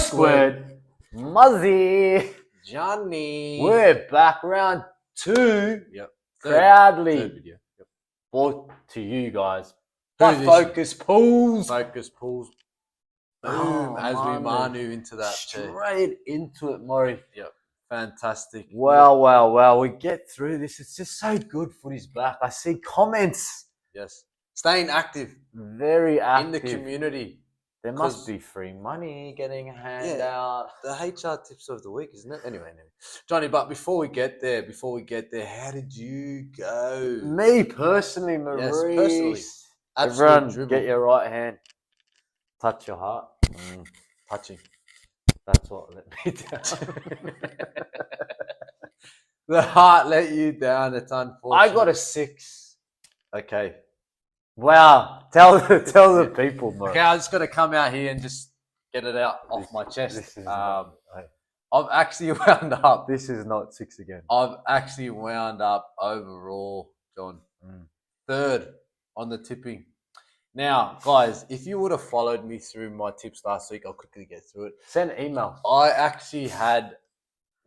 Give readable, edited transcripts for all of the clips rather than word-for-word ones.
Squid, Muzzy, Johnny. We're back, round 2. Yep. Proudly Third video. Yep. brought to you guys Who by edition? Focus Pools. Focus pools. Boom. Oh, as we Manu. manu into that Straight into it, Maury. Yep. Fantastic. Wow. We get through this. It's just so good. Footy's back. I see comments. Yes. Staying active. Very active. In the community. There must be free money getting handed out. The HR tips of the week, isn't it? Anyway. Johnny, but before we get there, how did you go? Me personally, Maurice. Yes, personally. Everyone, dribble. get your right hand. Touch your heart. Touching. That's what let me down. The heart let you down. It's unfortunate. I got a 6. Okay. Wow. Tell the people, Maurice. Okay, I just got to come out here and just get it out off my chest. I've actually wound up. This is not 6 again. I've actually wound up overall, John, 3rd on the tipping. Now, guys, if you would have followed me through my tips last week, I'll quickly get through it. Send an email. I actually had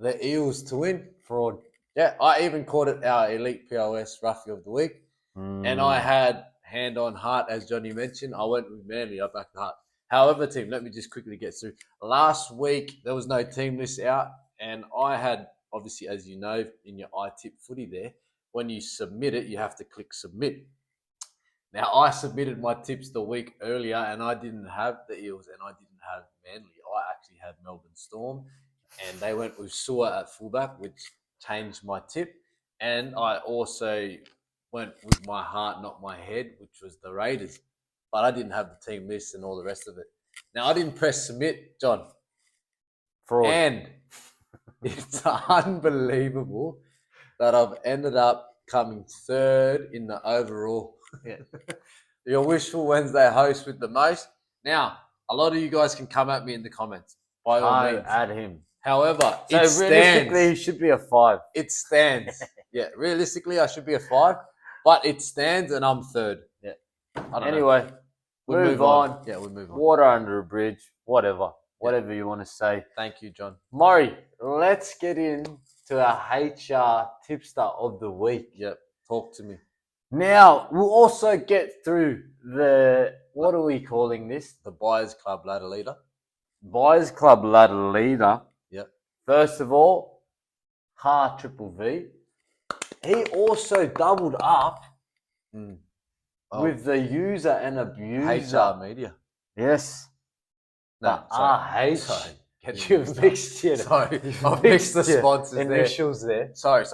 the Eels to win. Fraud. Yeah, I even called it our Elite POS Roughy of the week. And I had hand on heart, as Johnny mentioned. I went with Manly. I backed the heart. However, team, let me just quickly get through. Last week, there was no team list out. And I had, obviously, as you know, in your iTip footy there, when you submit it, you have to click submit. Now, I submitted my tips the week earlier, and I didn't have the Eels, and I didn't have Manly. I actually had Melbourne Storm, and they went with Sua at fullback, which changed my tip. And I also went with my heart, not my head, which was the Raiders. But I didn't have the team list and all the rest of it. Now, I didn't press submit, John. Fraud. And it's unbelievable that I've ended up coming 3rd in the overall. Your Wishful Wednesday host with the most. Now, a lot of you guys can come at me in the comments. By all means. Add him. However, so it realistically, stands. he should be a 5. It stands. Yeah, realistically, I should be a 5. But it stands and I'm 3rd. Yeah. Anyway, we'll move on. Yeah, we'll move on. Water under a bridge. Whatever you want to say. Thank you, John. Maury, let's get into our HR tipster of the week. Yep. Talk to me. Now, we'll also get through what are we calling this? The Buyers Club Ladder Leader. Buyers Club Ladder Leader. Yep. First of all, Triple V. He also doubled up with the user and abuser. HR Media. Yes. No, RH. Sorry. You've mixed your Sorry. I've mixed the sponsors initials there. Sorry.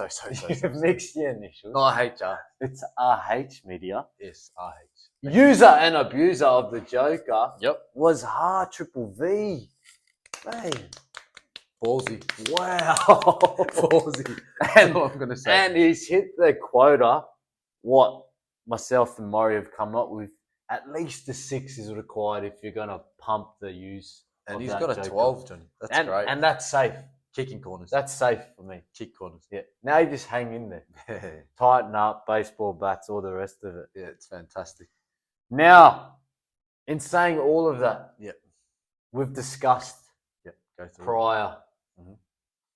You've mixed your initials. Not HR. It's RH Media. Yes, RH. User and abuser of the Joker. Yep. Was Triple V. Man. Ballsy. Wow. Ballsy. That's what I'm going to say. And he's hit the quota, what myself and Maury have come up with. At least the 6 is required if you're going to pump the use. And he's got a 12, Johnny. That's great. And that's safe. Kicking corners. That's safe for me. Kick corners. Yeah. Now you just hang in there. Tighten up, baseball bats, all the rest of it. Yeah, it's fantastic. Now, in saying all of that, we've discussed go through prior.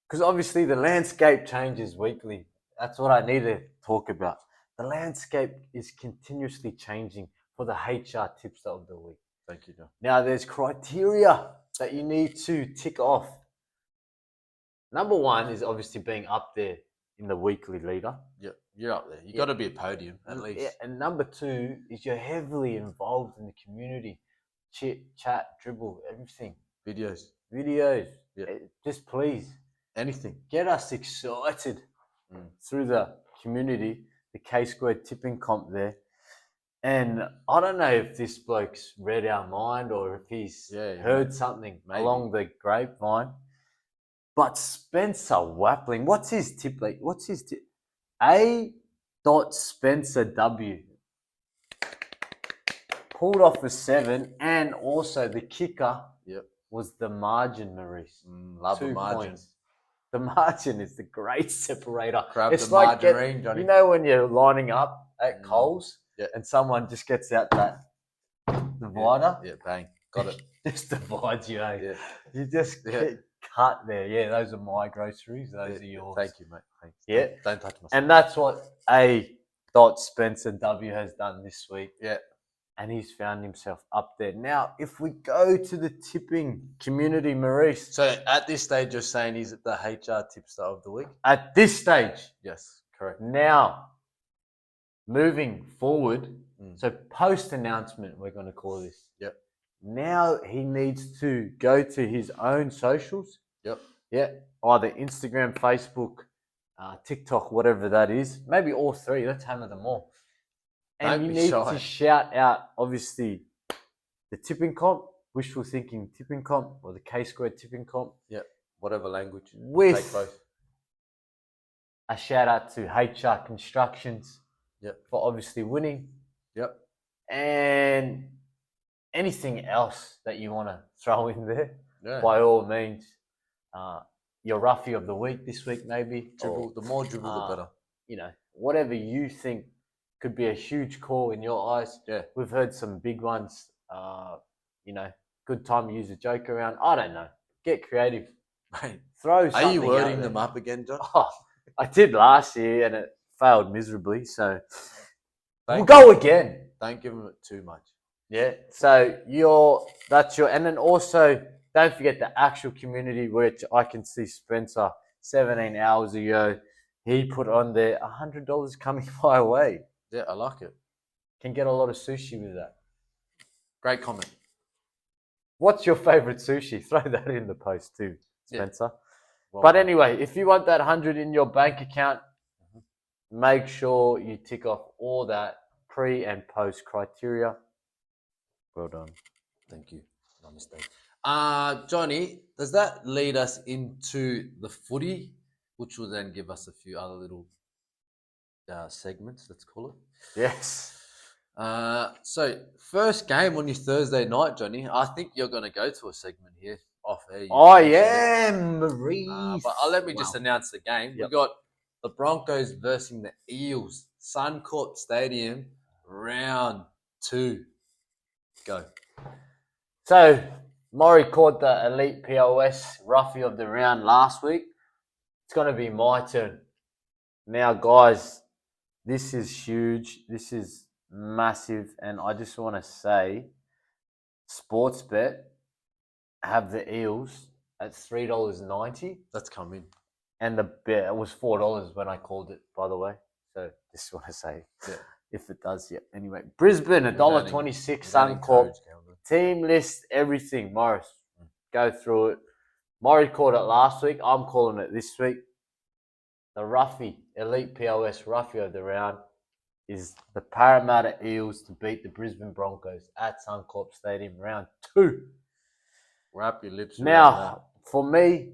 Because obviously the landscape changes weekly. That's what I need to talk about. The landscape is continuously changing for the HR tipster of the week. Thank you, John. Now, there's criteria that you need to tick off. Number 1 is obviously being up there in the weekly leader. Yep, you're up there. You got to be a podium at least. Yeah, and number 2 is you're heavily involved in the community. Chit, chat, dribble, everything. Videos. Yeah. Just please. Anything. Get us excited through the community, the K-squared tipping comp there. And I don't know if this bloke's read our mind or if he's heard something along the grapevine. But Spencer Wappling, what's his tip? A. Spencer W. Pulled off a 7, and also the kicker was the margin, Maurice. Love the margin. Points. The margin is the great separator. Grab it's the like margarine, Johnny. You know when you're lining up at Coles and someone just gets out that divider? Yeah, bang. Got it. Just divides you, eh? Yeah. You just get cut there. Yeah, those are my groceries. Those are yours. Thank you, mate. Thanks. Yeah. Don't touch my stuff. And that's what A. Spencer W has done this week. Yeah. And he's found himself up there. Now, if we go to the tipping community, Maurice. So at this stage, you're saying he's at the HR tipster of the week? At this stage. Yes, correct. Now, moving forward, so post-announcement, we're going to call this. Yep. Now he needs to go to his own socials. Yep. Yeah. Either Instagram, Facebook, TikTok, whatever that is. Maybe all three. Let's hammer them all. And you need to shout out, obviously, the tipping comp, wishful thinking tipping comp, or the K-squared tipping comp. Yep. Whatever language. With take both. A shout out to HR Constructions. Yep. For obviously winning. Yep. And anything else that you want to throw in there, by all means. Your Roughy of the week this week, maybe. Dribble, the more dribble, the better. You know, whatever you think could be a huge call in your eyes. Yeah. We've heard some big ones. You know, good time to use a joke around. I don't know. Get creative. Mate, throw something. Are you wording them up again, John? Oh, I did last year and it failed miserably. So we'll go again. Don't give them too much. Yeah. So and then also don't forget the actual community, which I can see Spencer 17 hours ago. He put on there $100 coming my way. Yeah, I like it. Can get a lot of sushi with that. Great comment. What's your favorite sushi? Throw that in the post too, Spencer. Yeah. Well, but anyway, if you want that 100 in your bank account, make sure you tick off all that pre and post criteria. Well done. Thank you. No mistake. Johnny, does that lead us into the footy, which will then give us a few other little segments, let's call it? Yes. So first game on your Thursday night, Johnny. I think you're going to go to a segment here off air. I am, Maurice. But let me just announce the game. Yep. We got the Broncos versus the Eels, Suncorp Stadium, round 2. Go. So Maury caught the elite POS Roughy of the round last week. It's going to be my turn. Now, guys, this is huge. This is massive. And I just want to say, Sportsbet have the Eels at $3.90. That's coming. And the bet, it was $4 when I called it, by the way. So just want to say, if it does, Anyway, Brisbane, $1.26, Suncorp. Team list, everything. Morris, go through it. Maury called it last week. I'm calling it this week. The Roughy, elite POS Roughy of the round is the Parramatta Eels to beat the Brisbane Broncos at Suncorp Stadium, round 2. Wrap your lips around now, for me,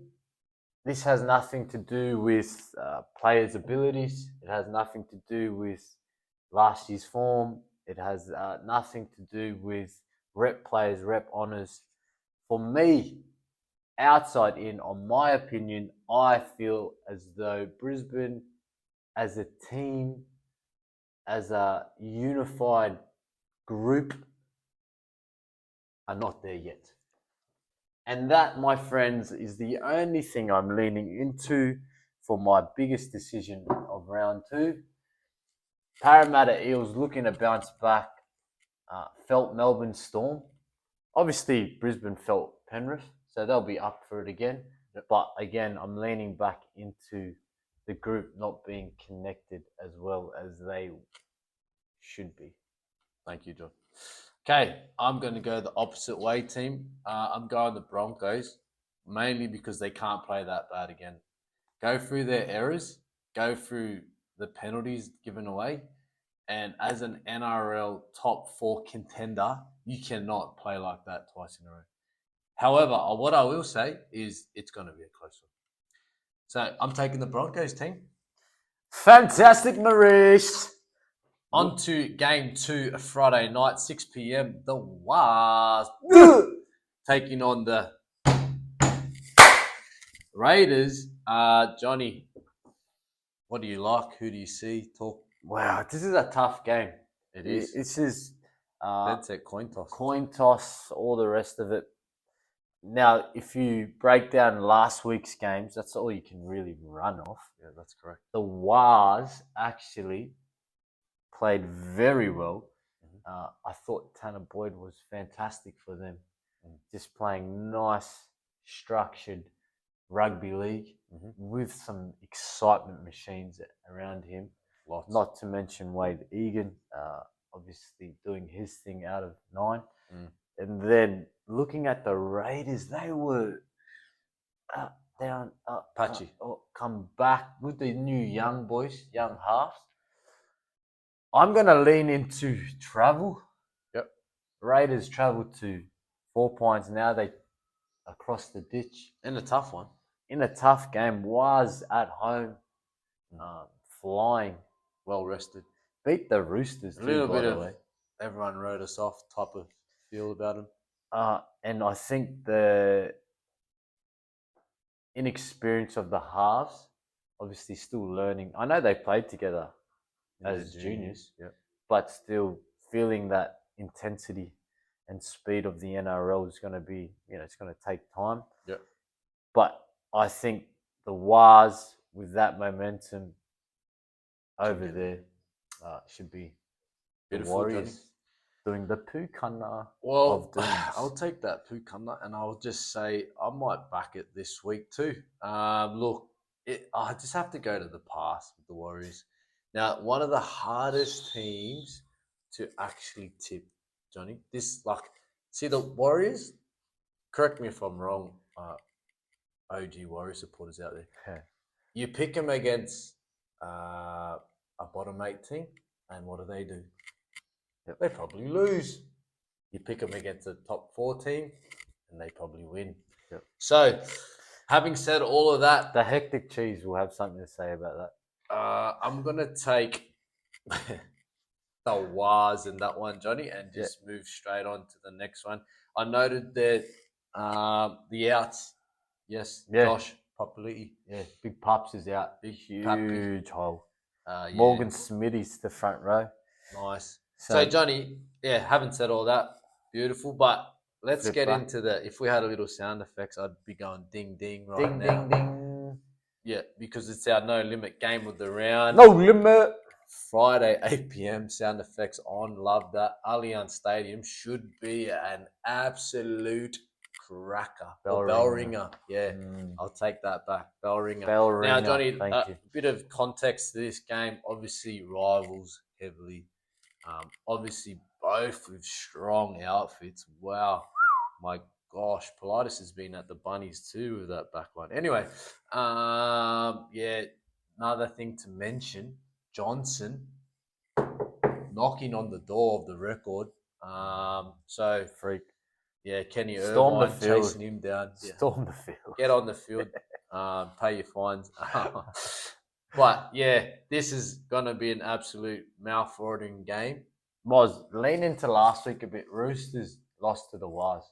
this has nothing to do with players' abilities. It has nothing to do with last year's form. It has nothing to do with rep players, rep honours. For me, outside in, on my opinion, I feel as though Brisbane as a team, as a unified group, are not there yet. And that, my friends, is the only thing I'm leaning into for my biggest decision of round 2. Parramatta Eels looking to bounce back. Felt Melbourne Storm. Obviously, Brisbane felt Penrith, so they'll be up for it again. But again, I'm leaning back into the group not being connected as well as they should be. Thank you, John. Okay, I'm going to go the opposite way, team. I'm going the Broncos, mainly because they can't play that bad again. Go through their errors, go through the penalties given away, and as an NRL top 4 contender, you cannot play like that twice in a row. However, what I will say is it's going to be a close one. So I'm taking the Broncos, team. Fantastic, Maurice. On to game 2, a Friday night, 6 p.m. The Wasps taking on the Raiders. Johnny, what do you like? Who do you see? Talk. Wow, this is a tough game. It is. This is Dead set coin toss, all the rest of it. Now, if you break down last week's games, that's all you can really run off. Yeah, that's correct. The Wars actually played very well. I thought Tanner Boyd was fantastic for them, just playing nice, structured rugby league with some excitement machines around him. Lots. Not to mention Wade Egan, obviously doing his thing out of 9. And then looking at the Raiders, they were up, down, up, patchy. Come back with the new young boys, young halves. I'm going to lean into travel. Yep. Raiders travel to 4 Pines now. They across the ditch. In a tough one. In a tough game. Was at home, flying. Well rested. Beat the Roosters a little too, bit by the of way. Everyone wrote us off type of feel about them. And I think the inexperience of the halves, obviously still learning. I know they played together as juniors, but still feeling that intensity and speed of the NRL is going to be, it's going to take time. Yep. But I think the Wars with that momentum over there should be beautiful, the Warriors. Johnny. Doing the pukana well, of doings. I'll take that pukana and I'll just say I might back it this week too. Look, I just have to go to the past with the Warriors. Now, one of the hardest teams to actually tip, Johnny. See the Warriors. Correct me if I'm wrong, OG Warrior supporters out there. Yeah. You pick them against a bottom 8 team, and what do? Yep. They probably lose. You pick them against a top 4 team, and they probably win. Yep. So, having said all of that, the Hectic Cheese will have something to say about that. I'm gonna take the Wars in that one, Johnny, and just move straight on to the next one. I noted that the outs. Yes, Josh Papali'i. Yeah, Big Pups is out. Big huge hole. Yeah. Morgan Smitty's the front row. Nice. So Johnny, haven't said all that. Beautiful, but let's get back into if we had a little sound effects, I'd be going ding ding right ding, now. Ding ding. Yeah, because it's our no limit game of the round. No limit. Friday, 8 p.m. Sound effects on. Love that. Allianz Stadium should be an absolute cracker. Bell ringer. Yeah, I'll take that back. Bell ringer. Now, Johnny, a bit of context to this game. Obviously, rivals heavily. Obviously, both with strong outfits. Wow. My gosh, Pilatus has been at the Bunnies too with that back line. Anyway, another thing to mention, Johnson knocking on the door of the record. So freak. Yeah, Kenny Storm Irvine the field. chasing him down. Storm the field. Get on the field. Pay your fines. But yeah, this is gonna be an absolute mouth-watering game. Moz, lean into last week a bit. Roosters lost to the Wars.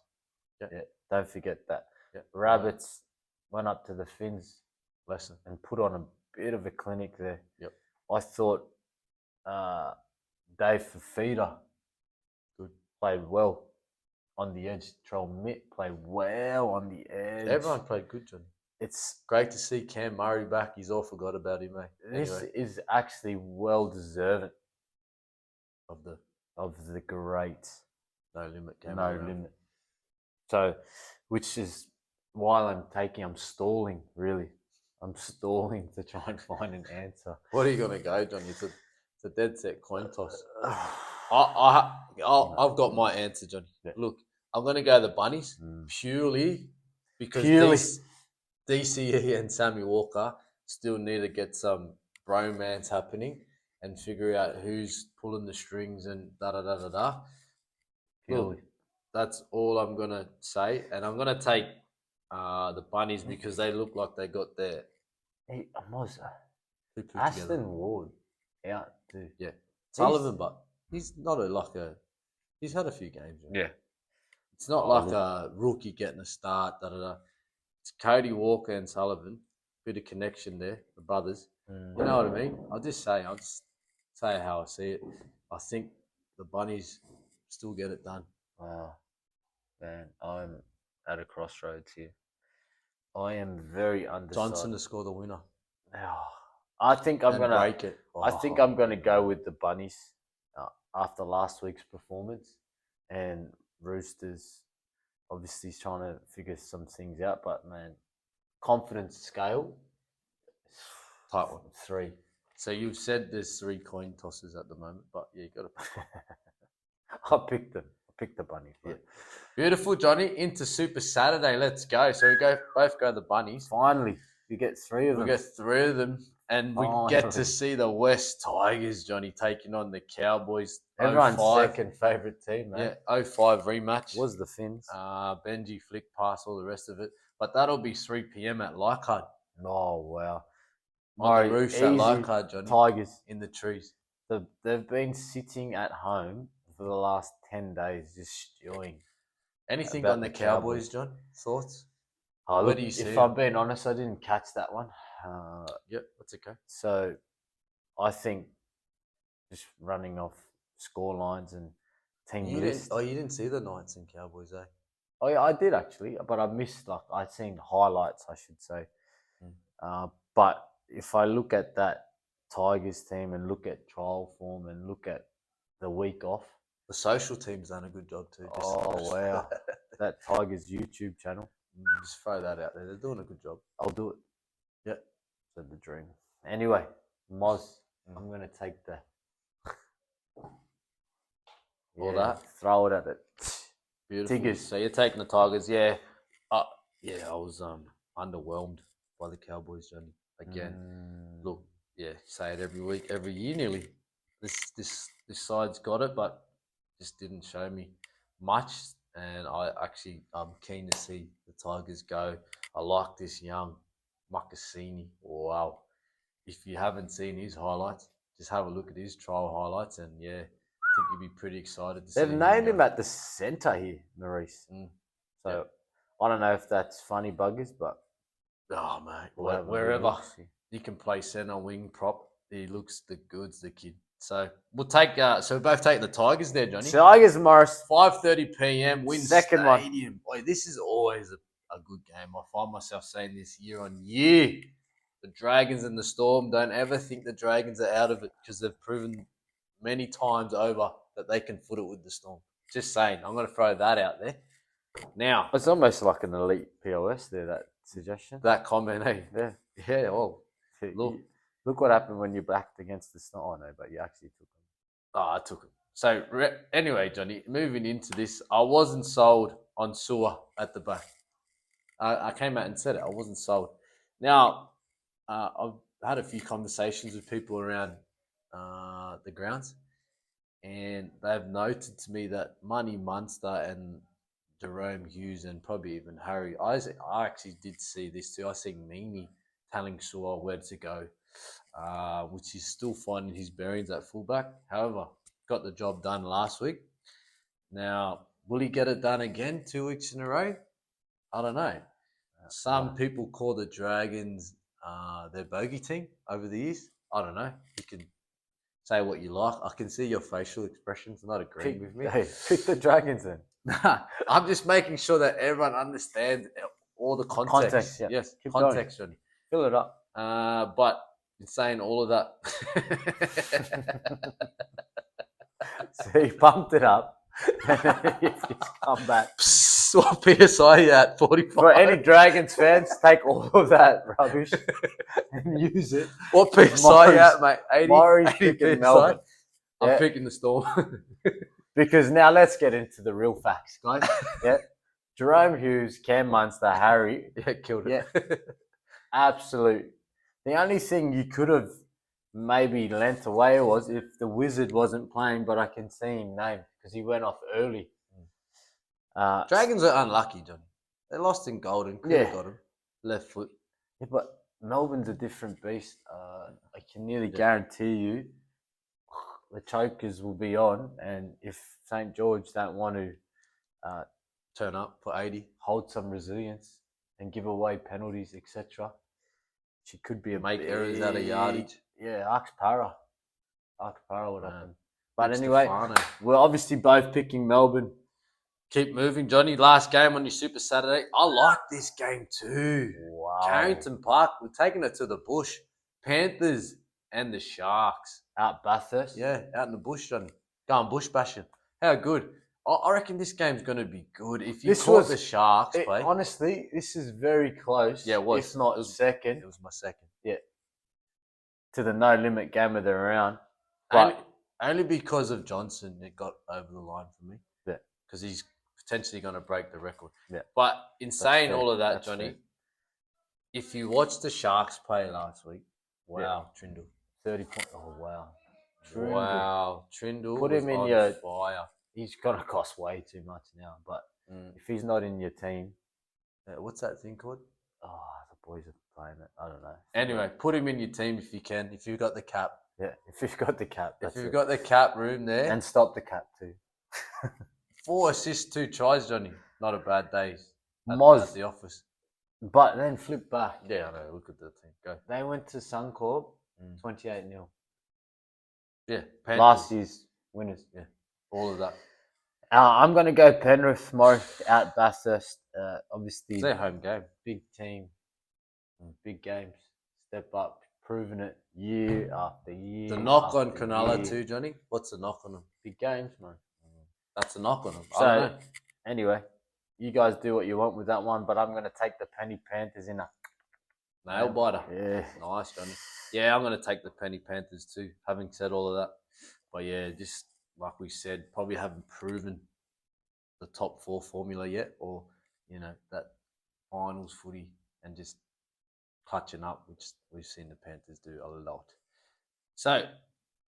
Yeah, don't forget that. Yeah. Rabbits went up to the Finns lesson and put on a bit of a clinic there. Yep. I thought Dave Fafita played well on the edge. Troll Mitt played well on the edge. Everyone played good, Johnny. It's great to see Cam Murray back. He's all forgot about him, mate. This is actually well deserving of the great no limit game. No limit. So, which is why I'm stalling, really. I'm stalling to try and find an answer. What are you going to go, Johnny? It's a dead set coin toss. I've got my answer, Johnny. Yeah. Look, I'm going to go the Bunnies purely because DCE and Sammy Walker still need to get some bromance happening and figure out who's pulling the strings and da-da-da-da-da. Look, that's all I'm going to say. And I'm going to take the Bunnies because they look like they got their... Hey, Aston Ward out too. Yeah. Sullivan, but he's not he's had a few games. Right? Yeah. It's not like a rookie getting a start, da-da-da. It's Cody Walker and Sullivan. Bit of connection there, the brothers. You know what I mean? I'll just say how I see it. I think the Bunnies still get it done. Wow, man, I'm at a crossroads here. I am very undecided. Johnson to score the winner. I think I'm and gonna break it. I think I'm gonna go with the Bunnies after last week's performance, and Roosters. Obviously, he's trying to figure some things out, but man, confidence scale, Tight one. 3. So you've said there's 3 coin tosses at the moment, but yeah, you got to. I picked them. I picked the Bunnies. Yeah. Beautiful, Johnny. Into Super Saturday. Let's go. So we both go the Bunnies. Finally, we get 3 of them. We get 3 of them, and we get to see the West Tigers, Johnny, taking on the Cowboys. Everyone's 05. second favourite team, man. Yeah, 05 rematch. Was the Finns. Benji flick pass, all the rest of it. But that'll be 3 p.m. at Leichhardt. Oh, wow. On the roofs at Leichhardt, Johnny. Tigers. In the trees. They've been sitting at home for the last 10 days just stewing. Anything on the Cowboys, John? Thoughts? Where do you see if I'm being honest, I didn't catch that one. Yep, that's okay. So I think just running off score lines and team list. You didn't see the Knights and Cowboys, eh? Oh, yeah, I did actually, but I missed, I'd seen highlights, I should say. But if I look at that Tigers team and look at trial form and look at the week off. The social team's done a good job too. Wow. That Tigers YouTube channel. Just throw that out there. They're doing a good job. I'll do it. Yeah. So the dream. Anyway, Moz, I'm going to take the... Throw it at it. Beautiful. Tigers. So you're taking the Tigers, yeah. I was underwhelmed by the Cowboys, Johnny. Again, look, say it every week, every year nearly. This side's got it, but just didn't show me much. And I'm keen to see the Tigers go. I like this young Muccassini. Wow. If you haven't seen his highlights, just have a look at his trial highlights, and I think you'd be pretty excited to see. They've named him at the centre here, Maurice. So I don't know if that's funny buggers, but mate, wherever you can play centre, wing, prop, he looks the goods, the kid. So we'll take. So we both take the Tigers there, Johnny. Tigers, Morris. 5:30 p.m. Win Second Stadium. Boy, this is always a good game. I find myself saying this year on year. The Dragons and the Storm. Don't ever think the Dragons are out of it, because they've proven many times over that they can foot it with the Storm. Just saying. I'm going to throw that out there. Now, it's almost like an elite POS there, that suggestion. That comment, eh? Yeah, well, look what happened when you backed against the Storm. Oh, no, but you actually took them. Oh, I took them. So, anyway, Johnny, moving into this, I wasn't sold on Sewer at the back. I came out and said it. I wasn't sold. Now, I've had a few conversations with people around the grounds, and they've noted to me that Money Munster and Jerome Hughes and probably even Harry, I actually did see this too. I see Mimi telling Sewer where to go, which he's still finding his bearings at fullback. However, got the job done last week. Now, will he get it done again 2 weeks in a row? I don't know. Some people call the Dragons their bogey team over the years. I don't know. You can say what you like. I can see your facial expressions not agreeing with me. Hey, pick the Dragons then. I'm just making sure that everyone understands all the context. Yes, keep context, going. Johnny. Fill it up. But in saying all of that, so he pumped it up. He's come back. What PSI you at? 45. For any Dragons fans, take all of that rubbish and use it. What PSI you at, mate? 80. Murray's 80 picking PSI. Melbourne. I'm picking the Storm. Because now let's get into the real facts, guys. Jerome Hughes, Cam Munster, Harry. Killed it. Absolute. The only thing you could have maybe lent away was if the Wizard wasn't playing, but I can see him named because he went off early. Dragons are unlucky, Johnny. They lost in Golden. Could have got him. Left foot. Yeah, but Melbourne's a different beast. I can nearly guarantee you the chokers will be on, and if St. George don't want to turn up for 80, hold some resilience and give away penalties, etc., she could be make errors out of yardage. Yeah, Axe Para would happen. But Big anyway, Stefano. we're obviously both picking Melbourne. Keep moving, Johnny. Last game on your Super Saturday. I like this game too. Wow. Carrington Park. We're taking it to the bush. Panthers and the Sharks. Out Bathurst. Yeah, out in the bush, Johnny. Going bush bashing. How good. I reckon this game's going to be good. If you This caught was- the Sharks play. Honestly, this is very close. Yeah, it was. If not It was- second. It was my second. To the no limit game of the round. But Only because of Johnson, it got over the line for me. Yeah. Because he's potentially going to break the record. Yeah. But in saying fair. all of that, That's Johnny, fair. if you watched the Sharks play last week, wow, Trindle. 30 points. Oh, wow. Wow, Trindle Put was him in on your- fire. He's going to cost way too much now. But if he's not in your team, What's that thing called? the boys are playing it. I don't know. Anyway, put him in your team if you can. If you've got the cap. Yeah, if you've got the cap. If That's you've it. got the cap room there. And stop the cap too. 4 assists, 2 tries, Johnny. Not a bad day at Moz. the office. But then flip back. Yeah, I know. Look at the team. Go. They went to Suncorp 28-0. Yeah. Last year's winners. Yeah. All of that. I'm going to go Penrith, Morris out Bathurst. Obviously, It's their home game. big team, big games. Step up, proving it year after year. The knock on after Cronulla year. too, Johnny. What's the knock on them? Big games, man. That's a knock on them. I So, don't know. anyway, you guys do what you want with that one, but I'm going to take the Penny Panthers in a Nail biter. Yeah. Nice, Johnny. Yeah, I'm going to take the Penny Panthers too, having said all of that. But yeah, just like we said, probably haven't proven the top 4 formula yet, or, that finals footy and just clutching up, which we've seen the Panthers do a lot. So,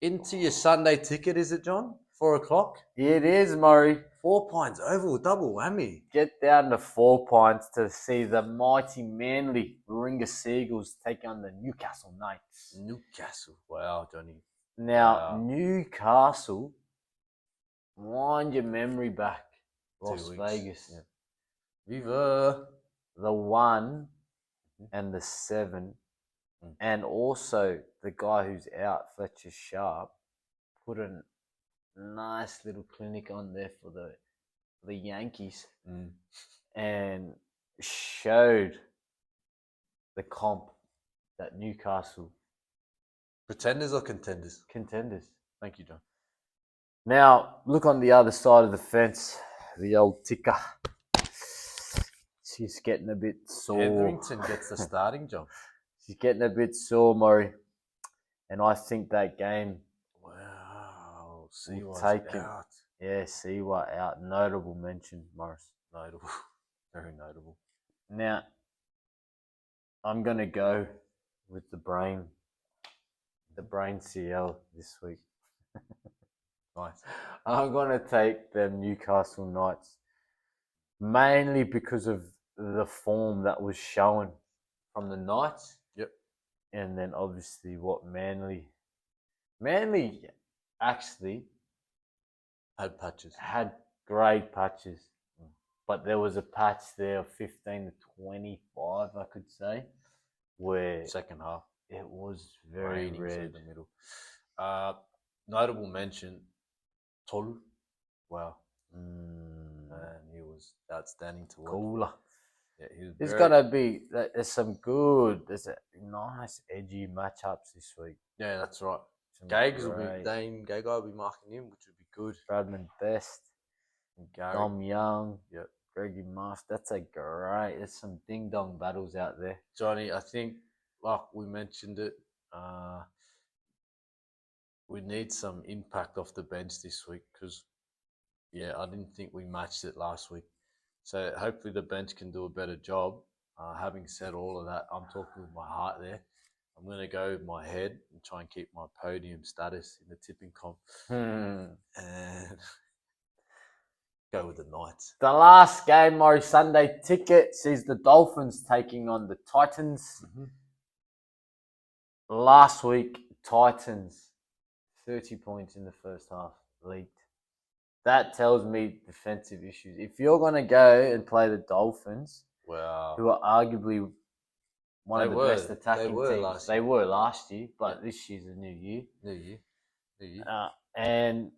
into your Sunday ticket, is it, John? 4 o'clock? It is, Murray. 4 Pines Oval, double whammy. Get down to 4 Pines to see the mighty Manly Warringah Seagulls take on the Newcastle Knights. Newcastle. Wow, Johnny. Now, Wow. Newcastle, wind your memory back. 2 Las weeks. Vegas. Yeah. Viva. The 1 and the 7. And also the guy who's out, Fletcher Sharp, put a nice little clinic on there for the Yankees and showed the comp that Newcastle Pretenders or contenders? contenders. Thank you, John. Now, look on the other side of the fence, the old ticker. She's getting a bit sore. Hetherington gets the starting job. She's getting a bit sore, Murray. And I think that game, Wow. We'll Siwa's take it. out. yeah, Siwa out. Notable mention, Morris. Notable. Very notable. Now, I'm going to go with the brain CL this week. Nice. I'm going to take the Newcastle Knights, mainly because of the form that was shown from the Knights. Yep. And then obviously what Manly actually Had patches. had great patches, but there was a patch there of 15 to 25, I could say, where Second half. it was very Raining red. through the middle. Notable mention, Tolu. Wow. Man, he was outstanding to watch. Cooler. Yeah, he was There's very- gonna be there's a nice edgy matchups this week. Yeah, that's right. Some Gags will great- be Dane Gagai will be marking him, which would be good. Bradman Best, And Gary. Dom Young, Yep. Greggy Muff. There's some ding dong battles out there. Johnny, I think, like we mentioned it, we need some impact off the bench this week because, I didn't think we matched it last week. So hopefully the bench can do a better job. Having said all of that, I'm talking with my heart there. I'm going to go with my head and try and keep my podium status in the tipping comp and go with the Knights. The last game, Murray Sunday ticket, sees the Dolphins taking on the Titans. Last week, Titans, 30 points in the first half, leaked. That tells me defensive issues. If you're going to go and play the Dolphins, Wow. who are arguably one They of the were. best attacking They were teams. last They year. were last year, but this year's a new year. New year. New year. And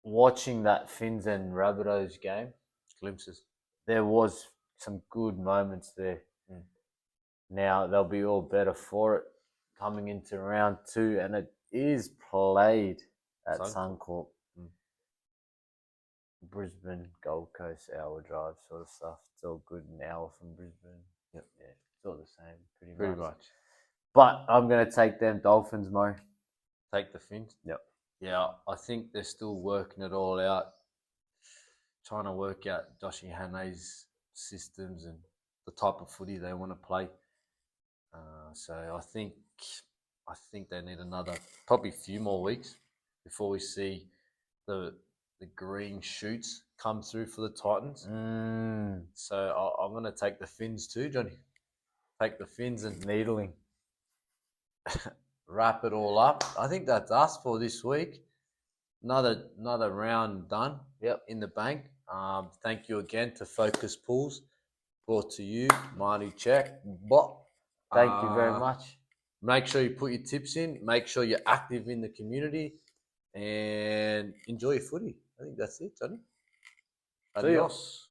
watching that Finns and Rabbitohs game, Glimpses. there was some good moments there. Mm. Now they'll be all better for it coming into round 2, and it is played at Suncorp. Mm. Brisbane, Gold Coast, hour drive sort of stuff. It's all good, an hour from Brisbane. Yep. Yeah, it's all the same, pretty Pretty much. much. But I'm going to take them Dolphins, Mo. Take the Finns. Yep. Yeah, I think they're still working it all out, trying to work out Joshy Hane's systems and the type of footy they want to play. So I think they need probably a few more weeks before we see the green shoots come through for the Titans. So I'm going to take the Finns too, Johnny. Take the Finns and needling. Wrap it all up. I think that's us for this week. Another round done. Yep. In the bank. Thank you again to Focus Pools. Brought to you, Marty Check. Thank you very much. Make sure you put your tips in. Make sure you're active in the community, and enjoy your footy. I think that's it, Johnny. Adios.